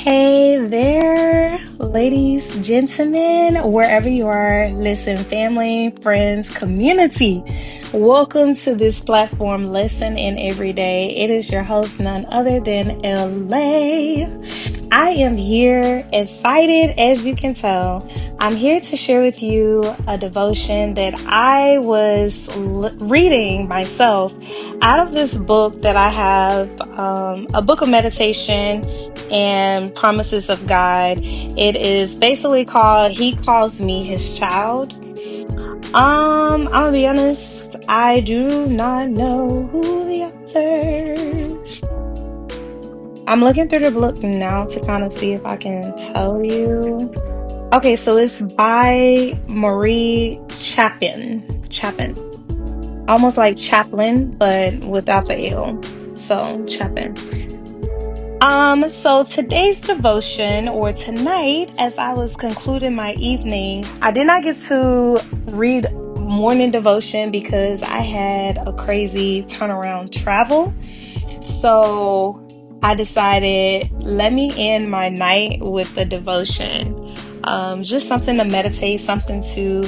Hey there, ladies, gentlemen, wherever you are, listen, family, friends, community. Welcome to this platform, Listen in Every Day. It is your host, none other than LA. I am here, excited as you can tell. I'm here to share with you a devotion that I was reading myself out of this book that I have, a book of meditation and promises of God. It is basically called He Calls Me His Child. I'm gonna be honest, I do not know who the author is. I'm looking through the book now to kind of see if I can tell you. Okay, so it's by Marie Chapian. Almost like Chaplin, but without the L. So Chapian. So today's devotion, or tonight, as I was concluding my evening, I did not get to read morning devotion because I had a crazy turnaround travel. So I decided, let me end my night with the devotion. Just something to meditate, something to,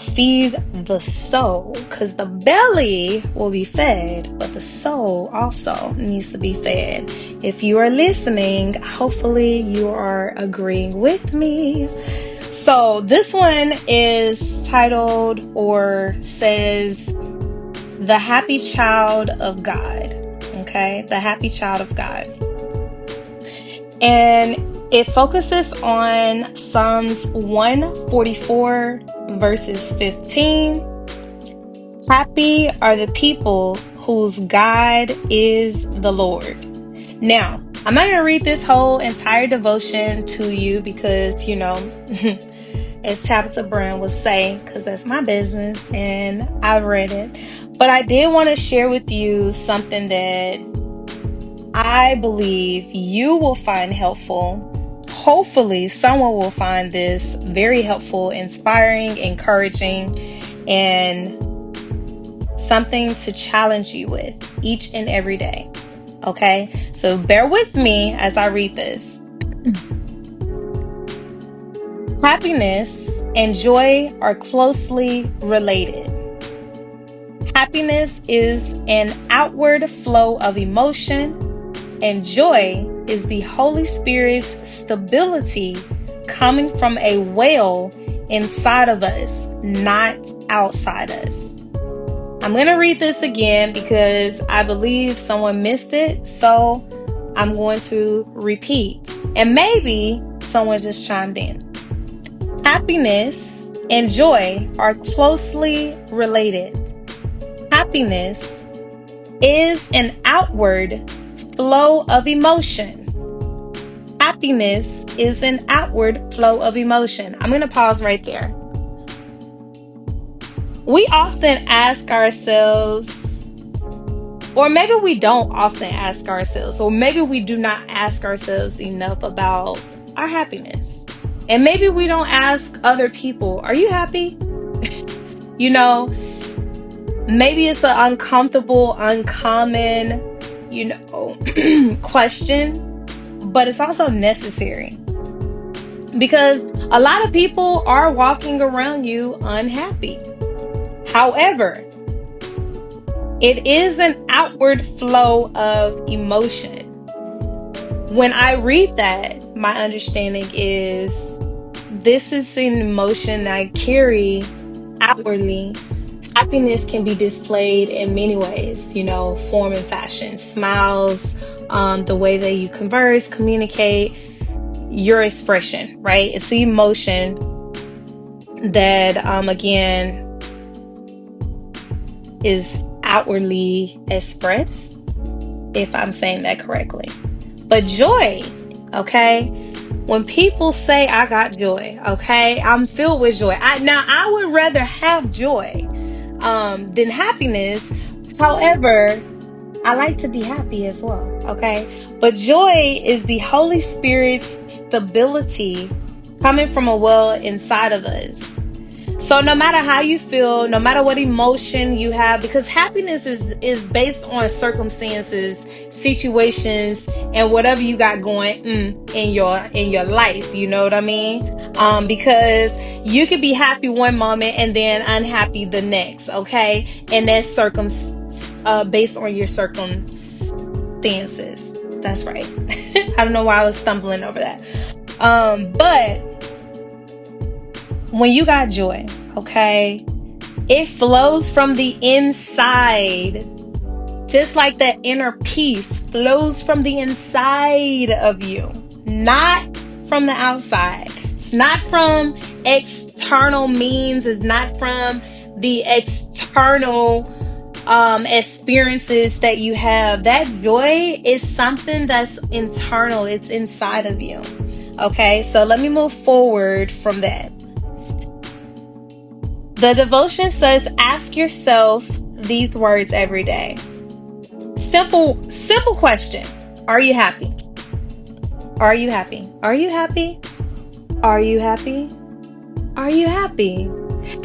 feed the soul, because the belly will be fed, but the soul also needs to be fed. If you are listening, hopefully you are agreeing with me. So this one is titled, or says, The Happy Child of God. Okay, the happy child of God. And it focuses on Psalms 144, verses 15. Happy are the people whose God is the Lord. Now, I'm not going to read this whole entire devotion to you because, as Tabitha Brown would say, because that's my business and I've read it. But I did want to share with you something that I believe you will find helpful. Hopefully, someone will find this very helpful, inspiring, encouraging, and something to challenge you with each and every day. Okay? So bear with me as I read this. Happiness and joy are closely related. Happiness is an outward flow of emotion, and joy is the Holy Spirit's stability coming from a well inside of us, not outside us. I'm going to read this again because I believe someone missed it, so I'm going to repeat. And maybe someone just chimed in. Happiness and joy are closely related. Happiness is an outward flow of emotion. Happiness is an outward flow of emotion. I'm going to pause right there. We often ask ourselves, or maybe we don't often ask ourselves, or maybe we do not ask ourselves enough about our happiness. And maybe we don't ask other people, are you happy? Maybe it's an uncomfortable, uncommon, question, but it's also necessary because a lot of people are walking around you unhappy. However, it is an outward flow of emotion. When I read that, my understanding is this is an emotion I carry outwardly. Happiness can be displayed in many ways, form and fashion, smiles, the way that you converse, communicate, your expression, right? It's the emotion that, again, is outwardly expressed, if I'm saying that correctly. But joy, okay? When people say I got joy, okay, I'm filled with joy. I would rather have joy than happiness. However, I like to be happy as well, okay? But joy is the Holy Spirit's stability coming from a well inside of us. So no matter how you feel, no matter what emotion you have, because happiness is based on circumstances, situations, and whatever you got going in your life. You know what I mean? Because you could be happy one moment and then unhappy the next. Okay, and that's based on your circumstances. That's right. I don't know why I was stumbling over that. But when you got joy, okay, it flows from the inside, just like that inner peace flows from the inside of you, not from the outside. It's not from external means. It's not from the external experiences that you have. That joy is something that's internal. It's inside of you. Okay, so let me move forward from that. The devotion says, ask yourself these words every day. Simple question. Are you happy? Are you happy? Are you happy? Are you happy? Are you happy?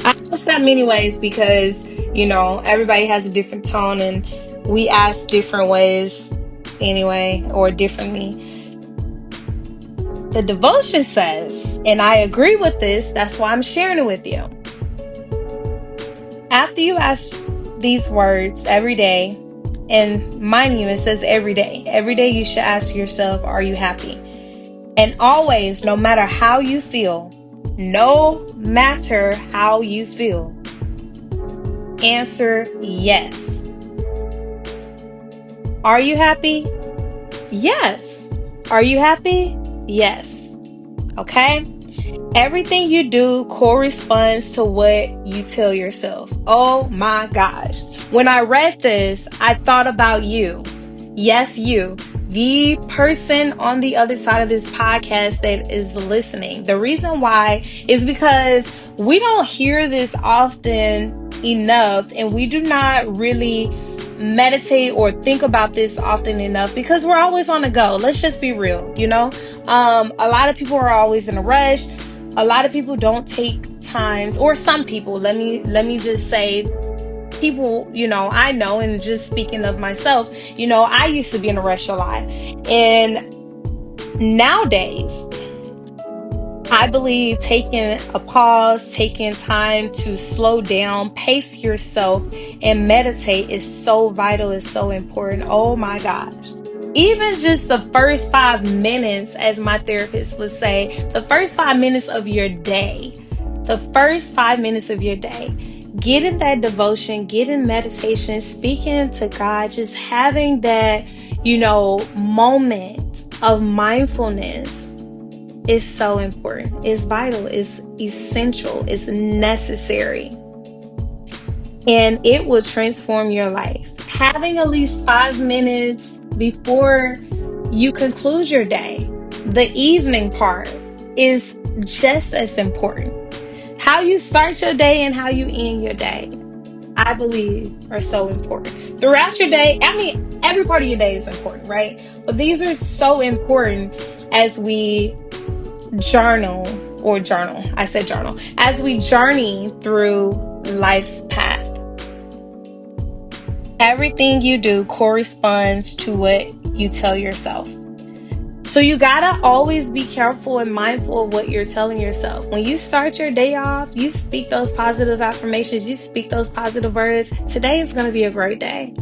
I ask that many ways because, everybody has a different tone and we ask different ways anyway, or differently. The devotion says, and I agree with this, that's why I'm sharing it with you. After you ask these words every day, and mind you, it says every day you should ask yourself, are you happy? And always, no matter how you feel, answer yes. Are you happy? Yes. Are you happy? Yes. Okay? Everything you do corresponds to what you tell yourself. Oh my gosh. When I read this, I thought about you. Yes, you. The person on the other side of this podcast that is listening. The reason why is because we don't hear this often enough, and we do not really meditate or think about this often enough because we're always on the go. Let's just be real, a lot of people are always in a rush. A lot of people don't take times, or some people, let me just say, people, I know, and just speaking of myself, I used to be in a rush a lot. And nowadays, I believe taking a pause, taking time to slow down, pace yourself, and meditate is so vital, is so important. Oh my gosh. Even just the first 5 minutes, as my therapist would say, the first 5 minutes of your day, get in that devotion, get in meditation, speaking to God, just having that, moment of mindfulness is so important. It's vital. It's essential. It's necessary. And it will transform your life. Having at least 5 minutes before you conclude your day, the evening part, is just as important. How you start your day and how you end your day, I believe, are so important. Throughout your day, every part of your day is important, right? But these are so important as we as we journey through life's path. Everything you do corresponds to what you tell yourself. So you gotta always be careful and mindful of what you're telling yourself. When you start your day off, you speak those positive affirmations, you speak those positive words. Today is gonna be a great day.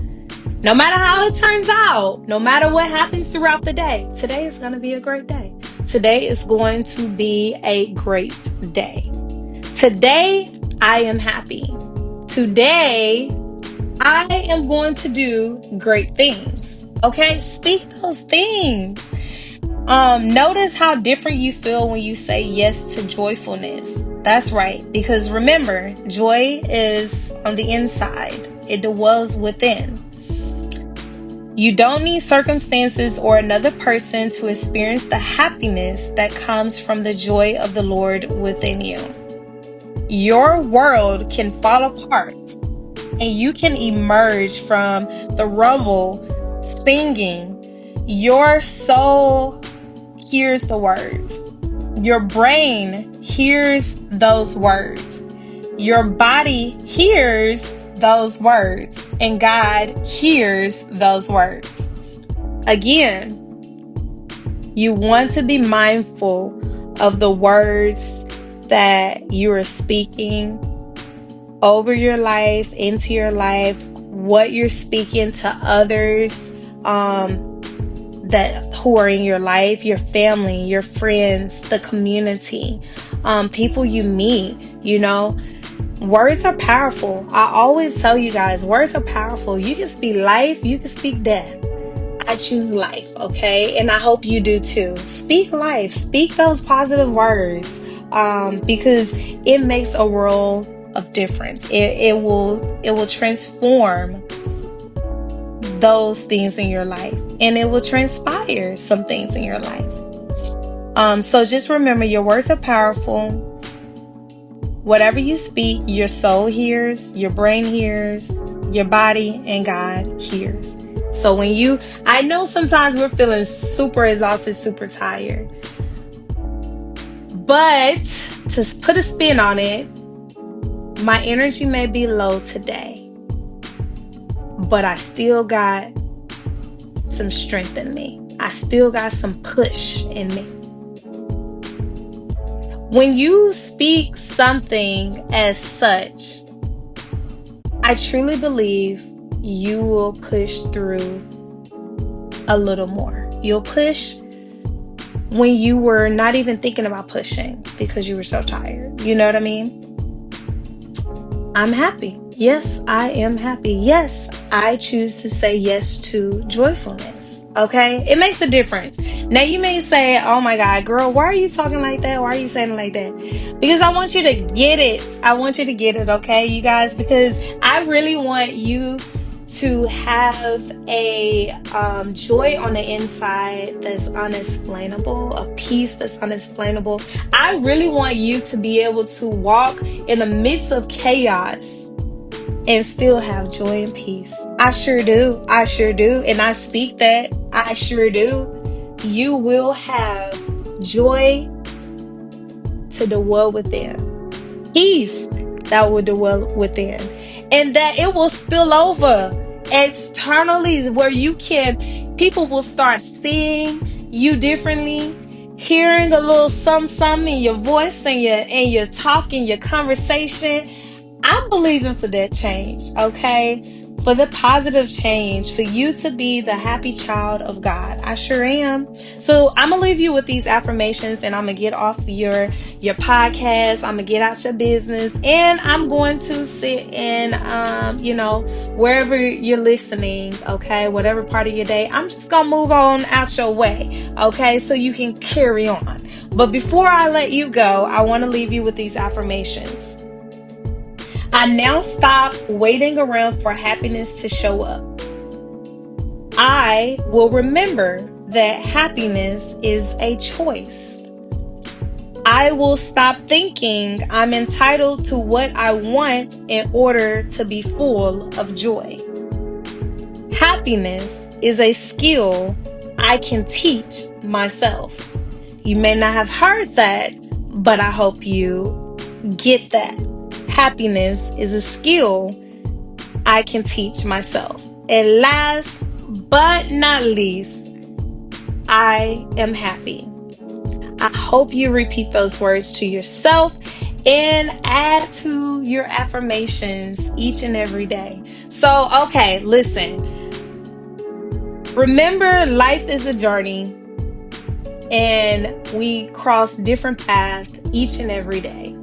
No matter how it turns out, no matter what happens throughout the day, today is gonna be a great day. Today is going to be a great day. Today, I am happy. Today, I am going to do great things. Okay? Speak those things. Notice how different you feel when you say yes to joyfulness. That's right. Because remember, joy is on the inside. It dwells within. You don't need circumstances or another person to experience the happiness that comes from the joy of the Lord within you. Your world can fall apart and you can emerge from the rubble singing. Your soul hears the words. Your brain hears those words. your body hears those words, and God hears those words. Again, you want to be mindful of the words that you are speaking over your life, into your life, what you're speaking to others who are in your life, your family, your friends, the community, people you meet. Words are powerful. I always tell you guys, words are powerful. You can speak life, you can speak death. I choose life, okay? And I hope you do too. Speak life. Speak those positive words, because it makes a world of difference. It will transform those things in your life, and it will transpire some things in your life. So just remember, your words are powerful. Whatever you speak, your soul hears, your brain hears, your body and God hears. So I know sometimes we're feeling super exhausted, super tired. But to put a spin on it, my energy may be low today, but I still got some strength in me. I still got some push in me. When you speak something as such, I truly believe you will push through a little more. You'll push when you were not even thinking about pushing because you were so tired. You know what I mean? I'm happy. Yes, I am happy. Yes, I choose to say yes to joyfulness. Okay? It makes a difference. Now you may say, oh my God, girl, why are you talking like that? Why are you saying it like that? Because I want you to get it. I want you to get it, okay, you guys? Because I really want you to have a joy on the inside that's unexplainable, a peace that's unexplainable. I really want you to be able to walk in the midst of chaos and still have joy and peace. I sure do. I sure do. And I speak that. I sure do. You will have joy to dwell within. Peace that will dwell within. And that it will spill over externally, where people will start seeing you differently, hearing a little something in your voice and your talk and your conversation. I'm believing for that change, okay? For the positive change, for you to be the happy child of God. I sure am. So I'm going to leave you with these affirmations, and I'm going to get off your podcast. I'm going to get out your business, and I'm going to sit in, wherever you're listening, okay? Whatever part of your day, I'm just going to move on out your way, okay? So you can carry on. But before I let you go, I want to leave you with these affirmations. I now stop waiting around for happiness to show up. I will remember that happiness is a choice. I will stop thinking I'm entitled to what I want in order to be full of joy. Happiness is a skill I can teach myself. You may not have heard that, but I hope you get that. Happiness is a skill I can teach myself. And last but not least, I am happy. I hope you repeat those words to yourself and add to your affirmations each and every day. So, okay, listen. Remember, life is a journey, and we cross different paths each and every day.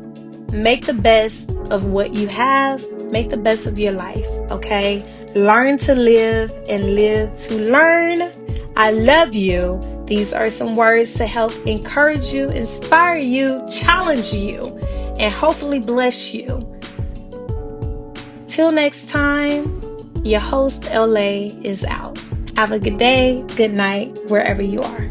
Make the best of what you have. Make the best of your life, okay? Learn to live and live to learn. I love you. These are some words to help encourage you, inspire you, challenge you, and hopefully bless you. Till next time, your host, LA, is out. Have a good day, good night, wherever you are.